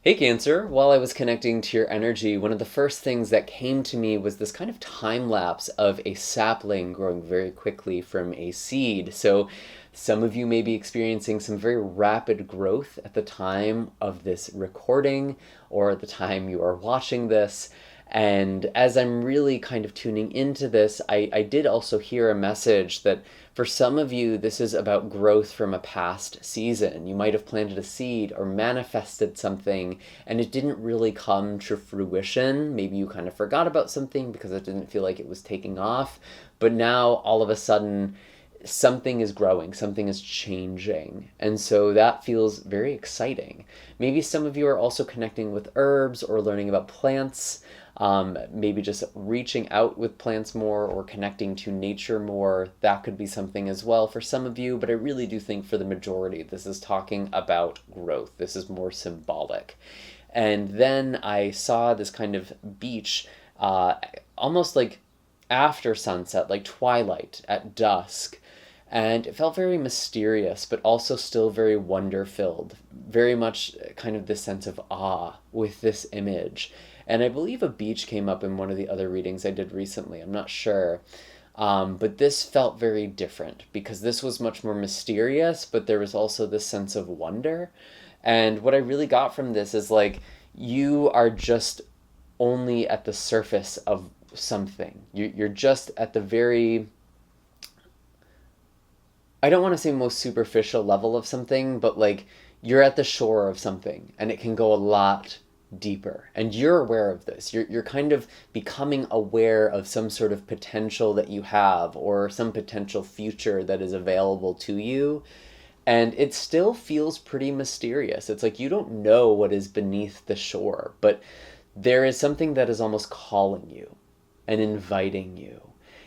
Hey Cancer, while I was connecting to your energy, one of the first things that came to me was this kind of time lapse of a sapling growing very quickly from a seed. So some of you may be experiencing some very rapid growth at the time of this recording or at the time you are watching this. And as I'm really kind of tuning into this, I did also hear a message that for some of you, this is about growth from a past season. You might have planted a seed or manifested something and it didn't really come to fruition. Maybe you kind of forgot about something because it didn't feel like it was taking off. But now all of a sudden, something is growing, something is changing. And so that feels very exciting. Maybe some of you are also connecting with herbs or learning about plants. Maybe just reaching out with plants more or connecting to nature more. That could be something as well for some of you, but I really do think for the majority, this is talking about growth. This is more symbolic. And then I saw this kind of beach, almost like after sunset, like twilight at dusk. And it felt very mysterious, but also still very wonder-filled. Very much kind of this sense of awe with this image. And I believe a beach came up in one of the other readings I did recently. I'm not sure. But this felt very different because this was much more mysterious, but there was also this sense of wonder. And what I really got from this is like, you are just only at the surface of something. You're just at the very, I don't want to say most superficial level of something, but like you're at the shore of something and it can go a lot deeper. And you're aware of this. You're kind of becoming aware of some sort of potential that you have or some potential future that is available to you. And it still feels pretty mysterious. It's like you don't know what is beneath the shore, but there is something that is almost calling you and inviting you.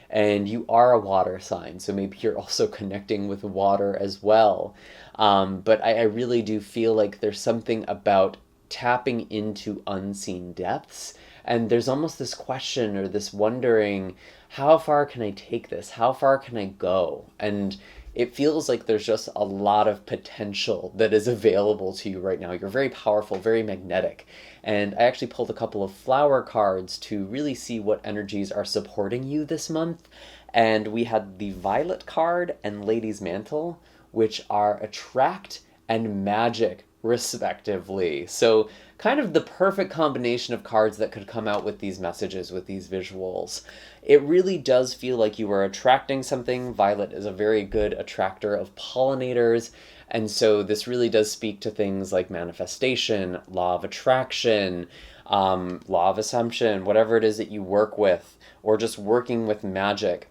And you are a water sign, so maybe you're also connecting with water as well. But I really do feel like there's something about tapping into unseen depths. And there's almost this question or this wondering, how far can I take this? How far can I go? And it feels like there's just a lot of potential that is available to you right now. You're very powerful, very magnetic. And I actually pulled a couple of flower cards to really see what energies are supporting you this month. And we had the Violet card and Lady's Mantle, which are attract and magic respectively. So kind of the perfect combination of cards that could come out with these messages, with these visuals. It really does feel like you are attracting something. Violet is a very good attractor of pollinators. And so this really does speak to things like manifestation, law of attraction, law of assumption, whatever it is that you work with, or just working with magic.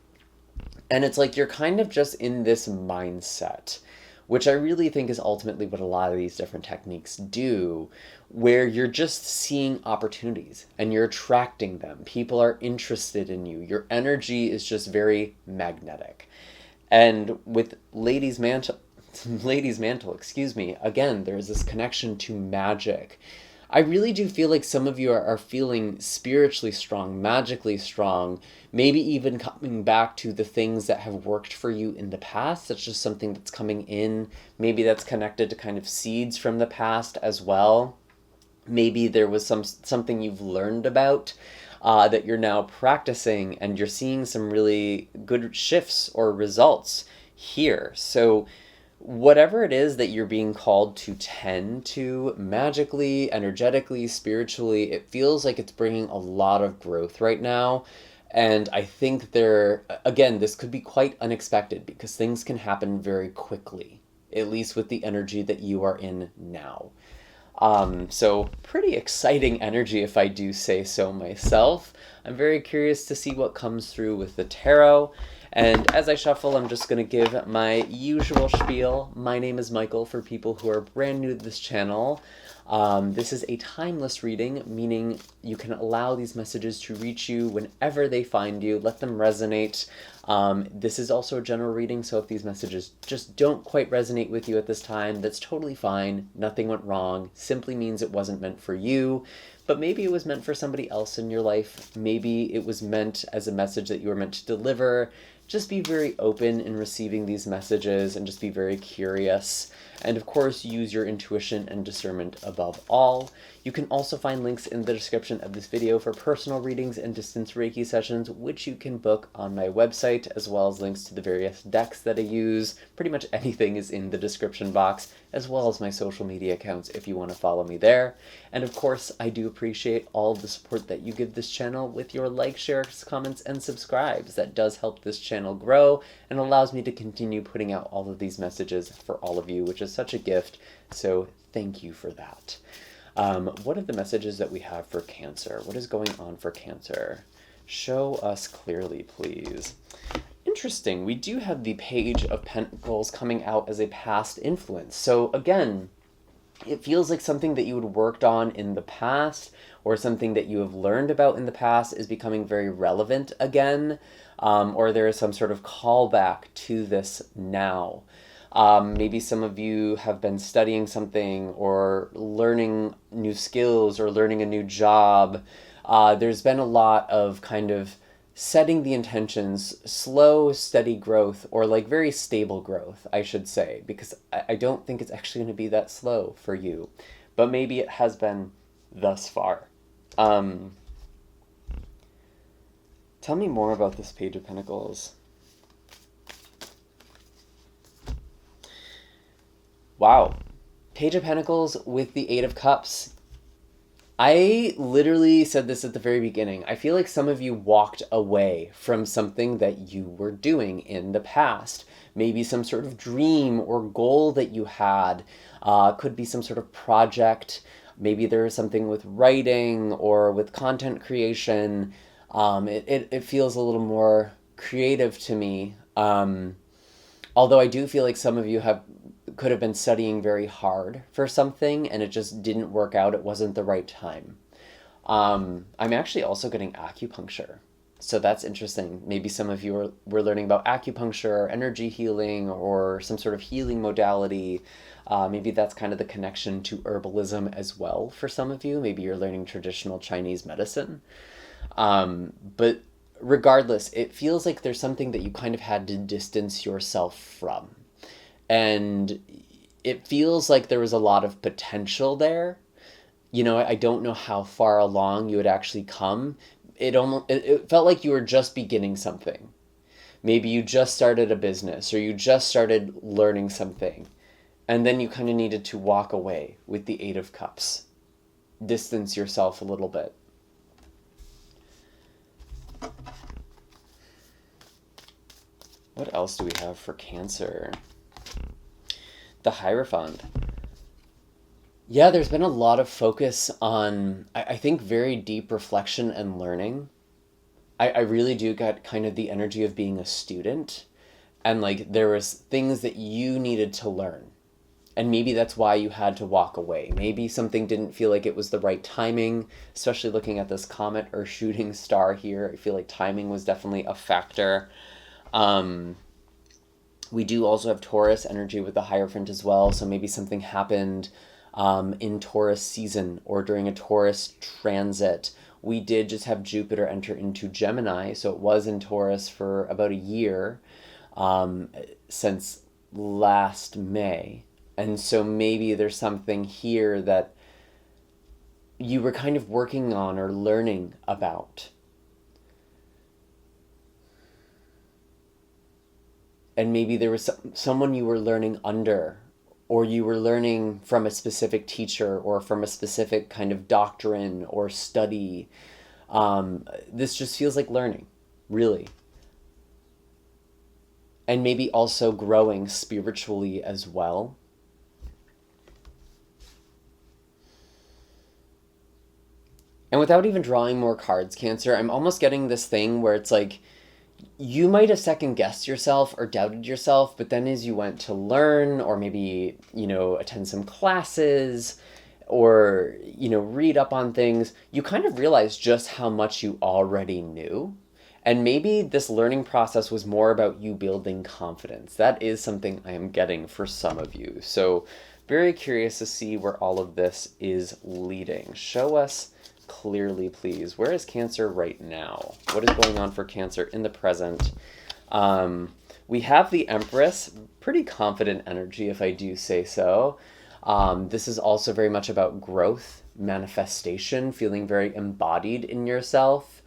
And it's like you're kind of just in this mindset, which I really think is ultimately what a lot of these different techniques do, where you're just seeing opportunities and you're attracting them. People are interested in you. Your energy is just very magnetic. And with Lady's Mantle, again, there's this connection to magic. I really do feel like some of you are feeling spiritually strong, magically strong, maybe even coming back to the things that have worked for you in the past. That's just something that's coming in. Maybe that's connected to kind of seeds from the past as well. Maybe there was something you've learned about that you're now practicing, and you're seeing some really good shifts or results here. So whatever it is that you're being called to tend to magically, energetically, spiritually, it feels like it's bringing a lot of growth right now. And I think again, this could be quite unexpected because things can happen very quickly, at least with the energy that you are in now. So pretty exciting energy if I do say so myself. I'm very curious to see what comes through with the tarot. And as I shuffle, I'm just going to give my usual spiel. My name is Michael for people who are brand new to this channel. This is a timeless reading, meaning you can allow these messages to reach you whenever they find you. Let them resonate. This is also a general reading, so if these messages just don't quite resonate with you at this time, that's totally fine. Nothing went wrong. Simply means it wasn't meant for you. But maybe it was meant for somebody else in your life. Maybe it was meant as a message that you were meant to deliver just be very open in receiving these messages and just be very curious. And of course, use your intuition and discernment above all. You can also find links in the description of this video for personal readings and distance Reiki sessions, which you can book on my website, as well as links to the various decks that I use. Pretty much anything is in the description box, as well as my social media accounts if you want to follow me there. And of course, I do appreciate all of the support that you give this channel with your likes, shares, comments, and subscribes. That does help this channel grow and allows me to continue putting out all of these messages for all of you, which is such a gift. So thank you for that. What are the messages that we have for Cancer? What is going on for Cancer? Show us clearly, please. Interesting. We do have the Page of Pentacles coming out as a past influence. So again, it feels like something that you had worked on in the past or something that you have learned about in the past is becoming very relevant again, or there is some sort of callback to this now. Maybe some of you have been studying something or learning new skills or learning a new job. There's been a lot of kind of setting the intentions, slow, steady growth, or like very stable growth, I should say, because I don't think it's actually going to be that slow for you, but maybe it has been thus far. Tell me more about this Page of Pentacles. Wow. Page of Pentacles with the Eight of Cups. I literally said this at the very beginning. I feel like some of you walked away from something that you were doing in the past. Maybe some sort of dream or goal that you had. Could be some sort of project. Maybe there is something with writing or with content creation. It feels a little more creative to me. Although I do feel like some of you could have been studying very hard for something and it just didn't work out. It wasn't the right time. I'm actually also getting acupuncture. So that's interesting. Maybe some of you were learning about acupuncture or energy healing or some sort of healing modality. Maybe that's kind of the connection to herbalism as well for some of you. Maybe you're learning traditional Chinese medicine. But regardless, it feels like there's something that you kind of had to distance yourself from. And it feels like there was a lot of potential there. You know, I don't know how far along you had actually come. It felt like you were just beginning something. Maybe you just started a business or you just started learning something. And then you kind of needed to walk away with the Eight of Cups. Distance yourself a little bit. What else do we have for Cancer? The Hierophant. Yeah, there's been a lot of focus on, I think, very deep reflection and learning. I really do get kind of the energy of being a student. And like there was things that you needed to learn. And maybe that's why you had to walk away. Maybe something didn't feel like it was the right timing, especially looking at this comet or shooting star here. I feel like timing was definitely a factor. We do also have Taurus energy with the Hierophant as well, so maybe something happened in Taurus season or during a Taurus transit. We did just have Jupiter enter into Gemini, so it was in Taurus for about a year since last May. And so maybe there's something here that you were kind of working on or learning about. And maybe there was someone you were learning under, or you were learning from a specific teacher or from a specific kind of doctrine or study. This just feels like learning, really. And maybe also growing spiritually as well. And without even drawing more cards, Cancer, I'm almost getting this thing where it's like, you might have second-guessed yourself or doubted yourself, but then as you went to learn or maybe, attend some classes or, read up on things, you kind of realized just how much you already knew. And maybe this learning process was more about you building confidence. That is something I am getting for some of you. So very curious to see where all of this is leading. Show us clearly, please. Where is Cancer right now? What is going on for Cancer in the present? We have the Empress, pretty confident energy, if I do say so. This is also very much about growth, manifestation, feeling very embodied in yourself.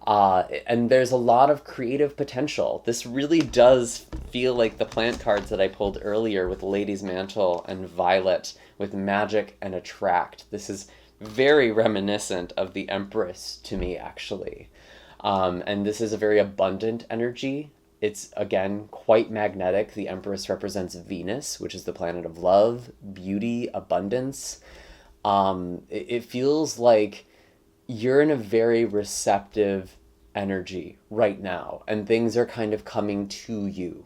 And there's a lot of creative potential. This really does feel like the plant cards that I pulled earlier with Lady's Mantle and Violet with Magic and Attract. This is very reminiscent of the Empress to me, actually. And this is a very abundant energy. It's, again, quite magnetic. The Empress represents Venus, which is the planet of love, beauty, abundance. It feels like you're in a very receptive energy right now, and things are kind of coming to you.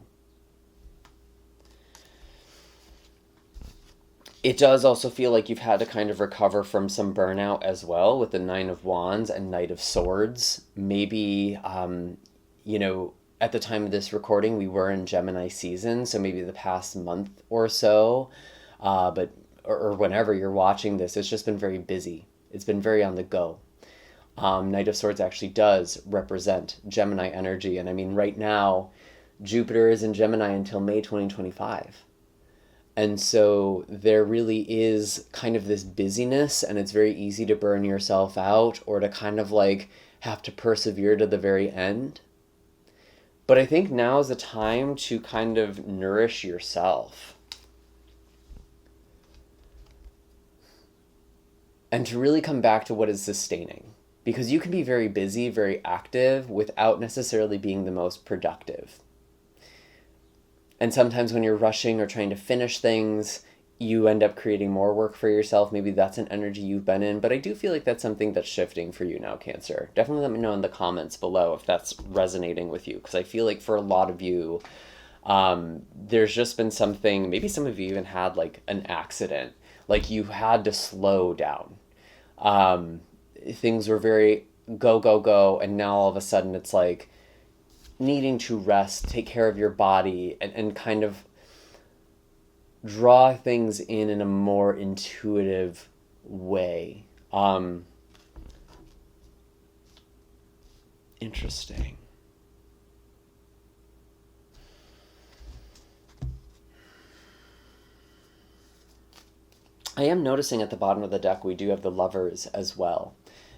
It does also feel like you've had to kind of recover from some burnout as well with the Nine of Wands and Knight of Swords. Maybe, at the time of this recording, we were in Gemini season, so maybe the past month or so, or whenever you're watching this, it's just been very busy. It's been very on the go. Knight of Swords actually does represent Gemini energy, and I mean, right now, Jupiter is in Gemini until May 2025. And so there really is kind of this busyness, and it's very easy to burn yourself out or to kind of like have to persevere to the very end. But I think now is the time to kind of nourish yourself and to really come back to what is sustaining. Because you can be very busy, very active, without necessarily being the most productive. And sometimes when you're rushing or trying to finish things, you end up creating more work for yourself. Maybe that's an energy you've been in, but I do feel like that's something that's shifting for you now, Cancer. Definitely let me know in the comments below if that's resonating with you, because I feel like for a lot of you, there's just been something, maybe some of you even had like an accident, like you had to slow down. Things were very go, go, go, and now all of a sudden it's like needing to rest, take care of your body, and kind of draw things in a more intuitive way. Interesting. I am noticing at the bottom of the deck we do have the Lovers as well.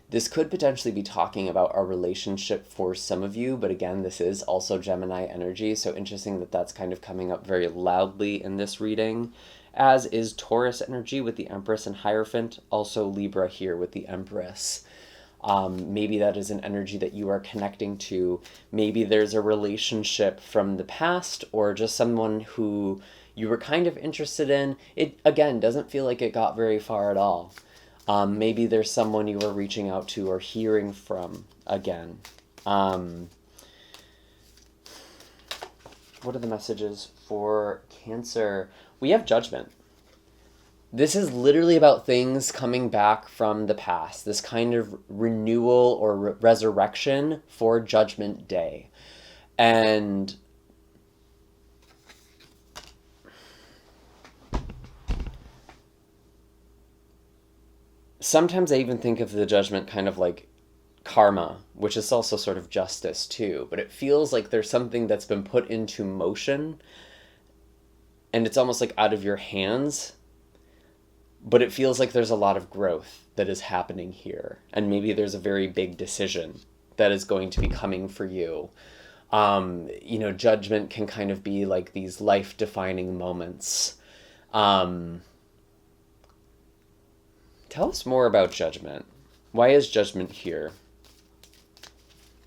This could potentially be talking about our relationship for some of you, but again, this is also Gemini energy, so interesting that that's kind of coming up very loudly in this reading, as is Taurus energy with the Empress and Hierophant, also Libra here with the Empress. Maybe that is an energy that you are connecting to. Maybe there's a relationship from the past or just someone who you were kind of interested in. It, again, doesn't feel like it got very far at all. Maybe there's someone you were reaching out to or hearing from again. What are the messages for Cancer? We have Judgment. This is literally about things coming back from the past, this kind of renewal or resurrection for Judgment Day. And sometimes I even think of the Judgment kind of like karma, which is also sort of justice too, but it feels like there's something that's been put into motion and it's almost like out of your hands, but it feels like there's a lot of growth that is happening here, and maybe there's a very big decision that is going to be coming for you. Judgment can kind of be like these life-defining moments. Tell us more about Judgment. Why is Judgment here?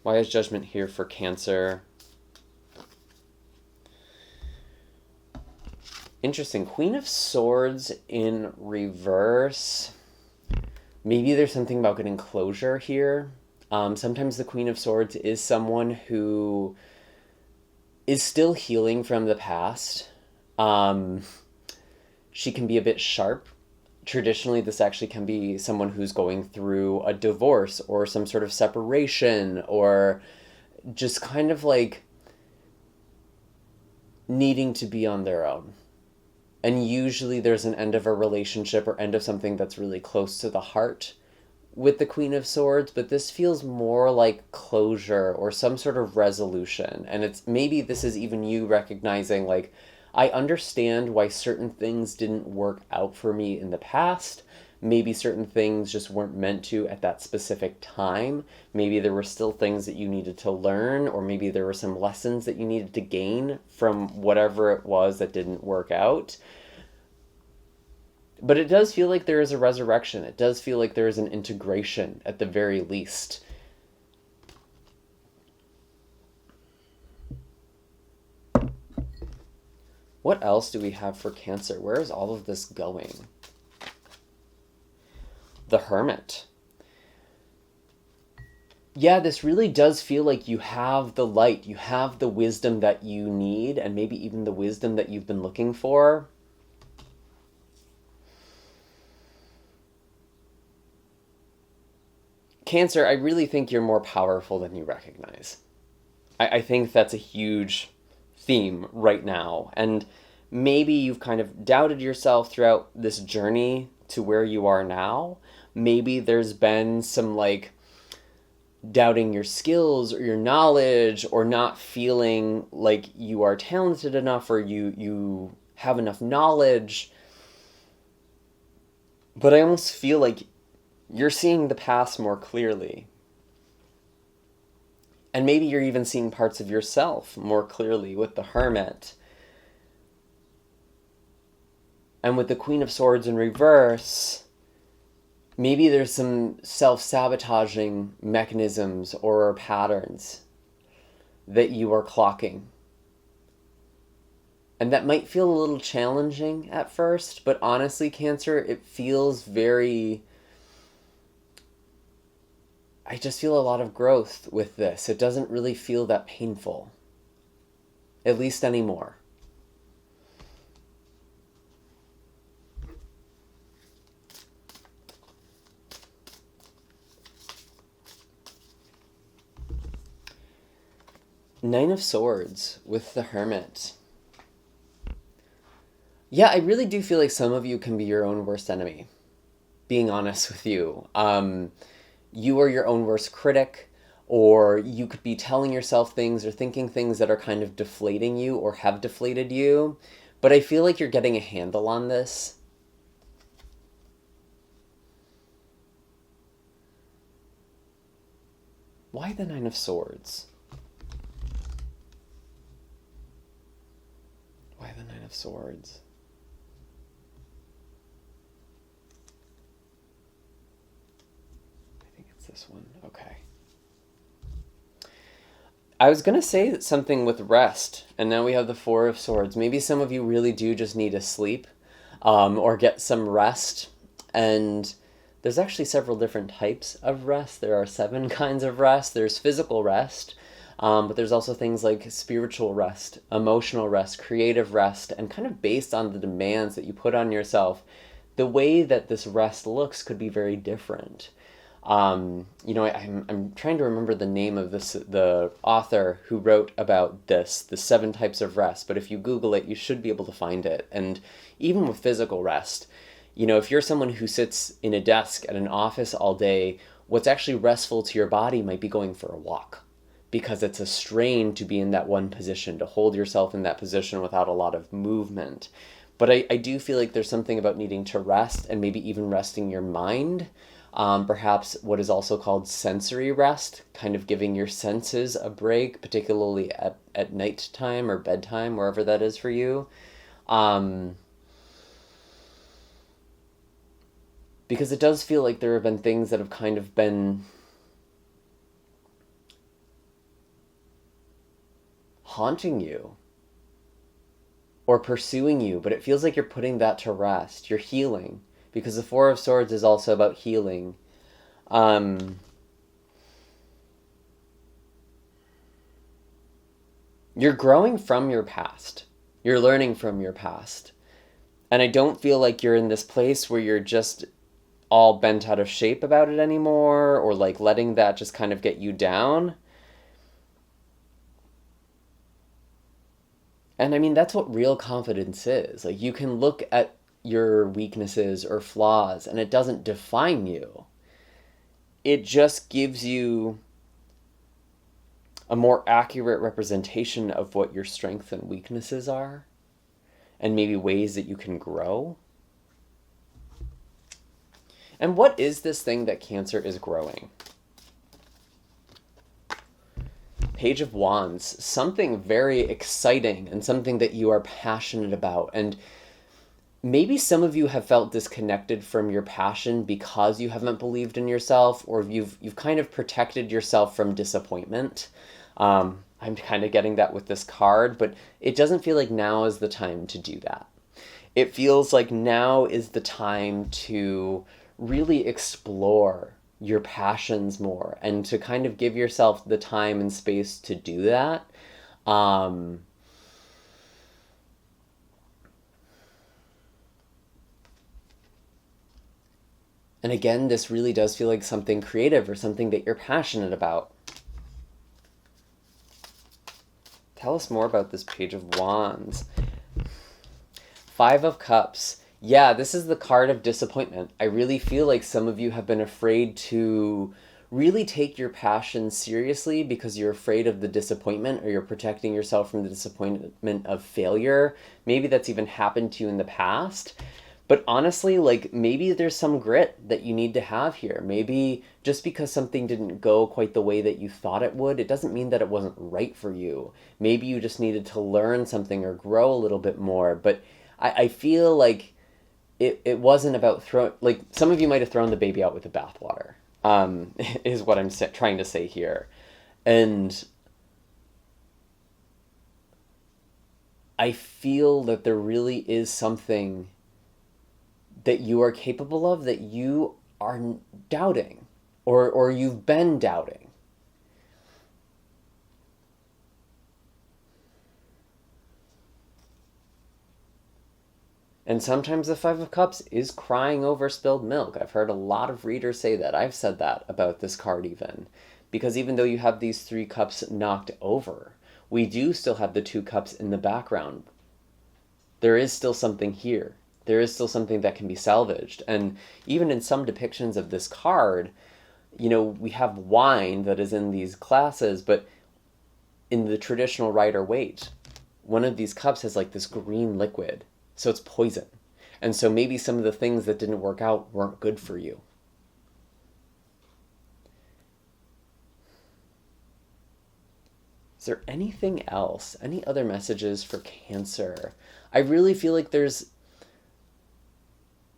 Why is Judgment here for Cancer? Interesting. Queen of Swords in reverse. Maybe there's something about getting closure here. Sometimes the Queen of Swords is someone who is still healing from the past. She can be a bit sharp. Traditionally, this actually can be someone who's going through a divorce or some sort of separation or just kind of like needing to be on their own. And usually there's an end of a relationship or end of something that's really close to the heart with the Queen of Swords, but this feels more like closure or some sort of resolution. And it's maybe this is even you recognizing, like, I understand why certain things didn't work out for me in the past. Maybe certain things just weren't meant to at that specific time. Maybe there were still things that you needed to learn, or maybe there were some lessons that you needed to gain from whatever it was that didn't work out. But it does feel like there is a resurrection. It does feel like there is an integration at the very least. What else do we have for Cancer? Where is all of this going? The Hermit. Yeah, this really does feel like you have the light. You have the wisdom that you need, and maybe even the wisdom that you've been looking for. Cancer, I really think you're more powerful than you recognize. I think that's a huge theme right now. And maybe you've kind of doubted yourself throughout this journey to where you are now. Maybe there's been some like doubting your skills or your knowledge, or not feeling like you are talented enough, or you have enough knowledge. But I almost feel like you're seeing the past more clearly. And maybe you're even seeing parts of yourself more clearly with the Hermit. And with the Queen of Swords in reverse, maybe there's some self-sabotaging mechanisms or patterns that you are clocking. And that might feel a little challenging at first, but honestly, Cancer, it feels very... I just feel a lot of growth with this. It doesn't really feel that painful. At least anymore. Nine of Swords with the Hermit. Yeah, I really do feel like some of you can be your own worst enemy. Being honest with you. You are your own worst critic, or you could be telling yourself things or thinking things that are kind of deflating you or have deflated you. But I feel like you're getting a handle on this. Why the Nine of Swords? Why the Nine of Swords? This one. Okay. I was going to say something with rest, and now we have the Four of Swords. Maybe some of you really do just need to sleep or get some rest. And there's actually several different types of rest. There are 7 kinds of rest. There's physical rest, but there's also things like spiritual rest, emotional rest, creative rest, and kind of based on the demands that you put on yourself, the way that this rest looks could be very different. I'm trying to remember the name of the author who wrote about this, the 7 types of rest, but if you Google it, you should be able to find it. And even with physical rest, if you're someone who sits in a desk at an office all day, what's actually restful to your body might be going for a walk, because it's a strain to be in that one position, to hold yourself in that position without a lot of movement. But I do feel like there's something about needing to rest, and maybe even resting your mind. Perhaps what is also called sensory rest, kind of giving your senses a break, particularly at night time or bedtime, wherever that is for you. Because it does feel like there have been things that have kind of been haunting you or pursuing you, but it feels like you're putting that to rest. You're healing. Because the Four of Swords is also about healing. You're growing from your past. You're learning from your past. And I don't feel like you're in this place where you're just all bent out of shape about it anymore, or like letting that just kind of get you down. And I mean, that's what real confidence is. Like, you can look at your weaknesses or flaws, and it doesn't define you. it just gives you a more accurate representation of what your strengths and weaknesses are, and maybe ways that you can grow. And what is this thing that Cancer is growing? Page of Wands, something very exciting and something that you are passionate about. And maybe some of you have felt disconnected from your passion because you haven't believed in yourself, or you've kind of protected yourself from disappointment. I'm kind of getting that with this card, but it doesn't feel like now is the time to do that. It feels like now is the time to really explore your passions more and to kind of give yourself the time and space to do that. And again, this really does feel like something creative or something that you're passionate about. Tell us more about this Page of Wands. Five of Cups. Yeah, this is the card of disappointment. I really feel like some of you have been afraid to really take your passion seriously because you're afraid of the disappointment, or you're protecting yourself from the disappointment of failure. Maybe that's even happened to you in the past. But honestly, like, maybe there's some grit that you need to have here. Maybe just because something didn't go quite the way that you thought it would, it doesn't mean that it wasn't right for you. Maybe you just needed to learn something or grow a little bit more. But I feel like it wasn't about throwing, like, some of you might have thrown the baby out with the bathwater, is what I'm trying to say here. And I feel that there really is something that you are capable of that you are doubting, or you've been doubting. And sometimes the Five of Cups is crying over spilled milk. I've heard a lot of readers say that. I've said that about this card even. Because even though you have these three cups knocked over, we do still have the two cups in the background. There is still something here. There is still something that can be salvaged. And even in some depictions of this card, you know, we have wine that is in these glasses, but in the traditional Rider-Waite, one of these cups has like this green liquid. So it's poison. And so maybe some of the things that didn't work out weren't good for you. Is there anything else? Any other messages for Cancer? I really feel like there's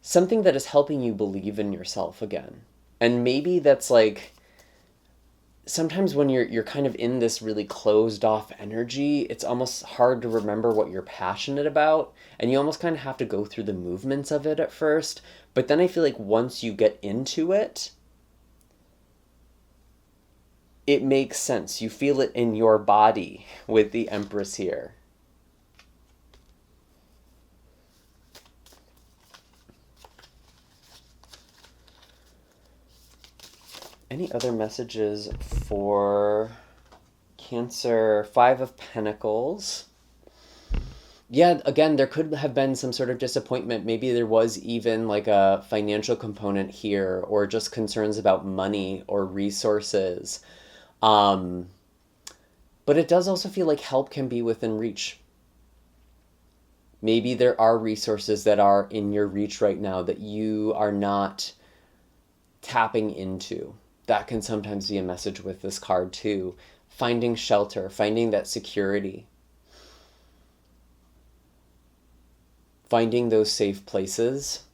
something that is helping you believe in yourself again. And maybe that's like, sometimes when you're kind of in this really closed off energy, it's almost hard to remember what you're passionate about, and you almost kind of have to go through the movements of it at first. But then I feel like once you get into it, it makes sense. You feel it in your body with the Empress here. Any other messages for Cancer? Five of Pentacles. Yeah, again, there could have been some sort of disappointment. Maybe there was even like a financial component here, or just concerns about money or resources. But it does also feel like help can be within reach. Maybe there are resources that are in your reach right now that you are not tapping into. That can sometimes be a message with this card too. Finding shelter, finding that security. Finding those safe places.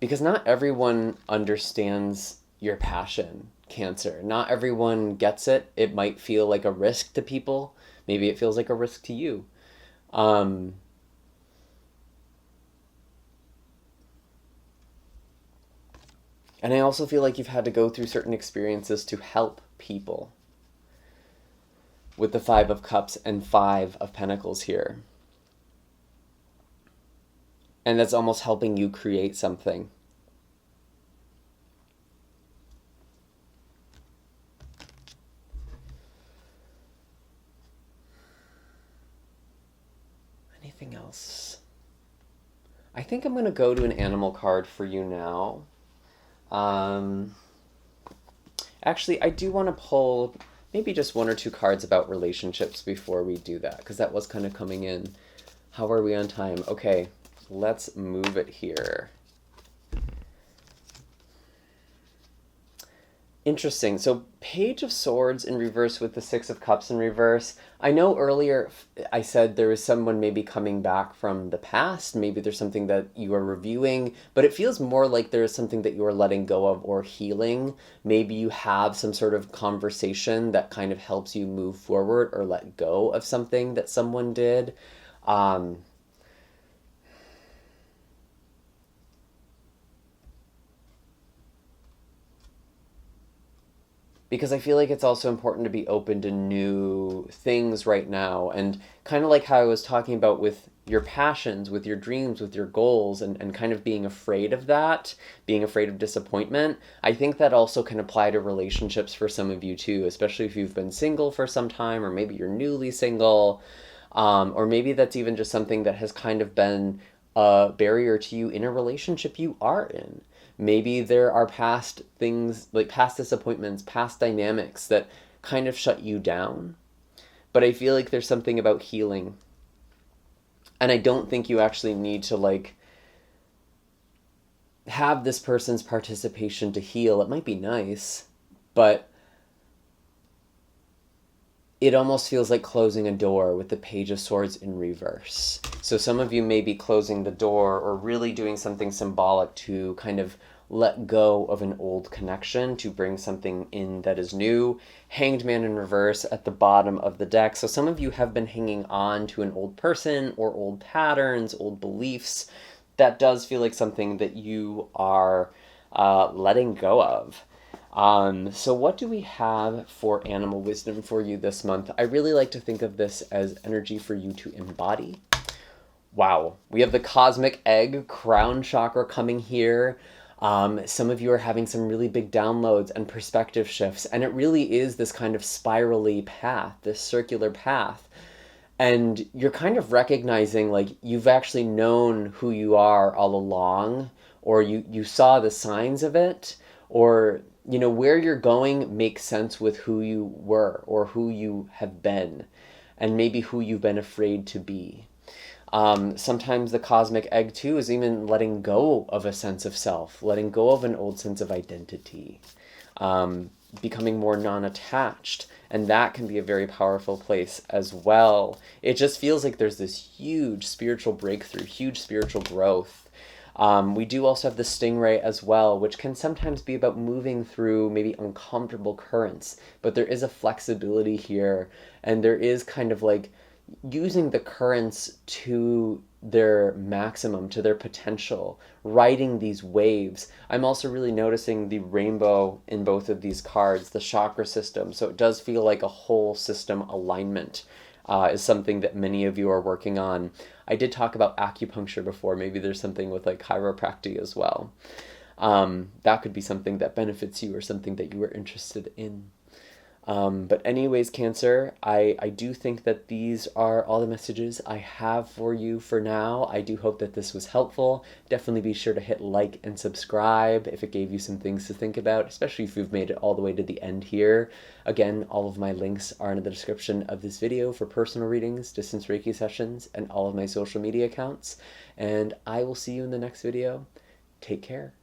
Because not everyone understands your passion, Cancer. Not everyone gets it. It might feel like a risk to people. Maybe it feels like a risk to you. And I also feel like you've had to go through certain experiences to help people. With the Five of Cups and Five of Pentacles here. And that's almost helping you create something. Anything else? I think I'm going to go to an animal card for you now. Um, Actually, I do want to pull maybe just one or two cards about relationships before we do that, because that was kind of coming in. How are we on time? Okay, let's move it here. Interesting. So Page of Swords in reverse with the Six of Cups in reverse. I know earlier I said there is someone maybe coming back from the past. Maybe there's something that you are reviewing, but it feels more like there is something that you are letting go of or healing. Maybe you have some sort of conversation that kind of helps you move forward or let go of something that someone did. Um, because I feel like it's also important to be open to new things right now. And kind of like how I was talking about with your passions, with your dreams, with your goals, and kind of being afraid of that, being afraid of disappointment. I think that also can apply to relationships for some of you too, especially if you've been single for some time, or maybe you're newly single, or maybe that's even just something that has kind of been a barrier to you in a relationship you are in. Maybe there are past things, like past disappointments, past dynamics that kind of shut you down. But I feel like there's something about healing. And I don't think you actually need to like have this person's participation to heal. It might be nice, but it almost feels like closing a door with the Page of Swords in reverse. So some of you may be closing the door or really doing something symbolic to kind of let go of an old connection to bring something in that is new. Hanged Man in reverse at the bottom of the deck. So some of you have been hanging on to an old person or old patterns, old beliefs. That does feel like something that you are letting go of. So what do we have for animal wisdom for you this month? I really like to think of this as energy for you to embody. Wow, we have the cosmic egg, crown chakra coming here. Some of you are having some really big downloads and perspective shifts, and it really is this kind of spirally path, this circular path. And you're kind of recognizing like you've actually known who you are all along, or you saw the signs of it, or you know where you're going makes sense with who you were or who you have been, and maybe who you've been afraid to be. Sometimes the cosmic egg too is even letting go of a sense of self, letting go of an old sense of identity, becoming more non-attached. And that can be a very powerful place as well. It just feels like there's this huge spiritual breakthrough, huge spiritual growth. We do also have the stingray as well, which can sometimes be about moving through maybe uncomfortable currents. But there is a flexibility here, and there is kind of like using the currents to their maximum, to their potential, riding these waves. I'm also really noticing the rainbow in both of these cards, the chakra system. So it does feel like a whole system alignment is something that many of you are working on. I did talk about acupuncture before. Maybe there's something with like chiropractic as well. That could be something that benefits you or something that you are interested in. But anyways, Cancer, I do think that these are all the messages I have for you for now. I do hope that this was helpful. Definitely be sure to hit like and subscribe if it gave you some things to think about, especially if you've made it all the way to the end here. Again, all of my links are in the description of this video for personal readings, distance Reiki sessions, and all of my social media accounts. And I will see you in the next video. Take care.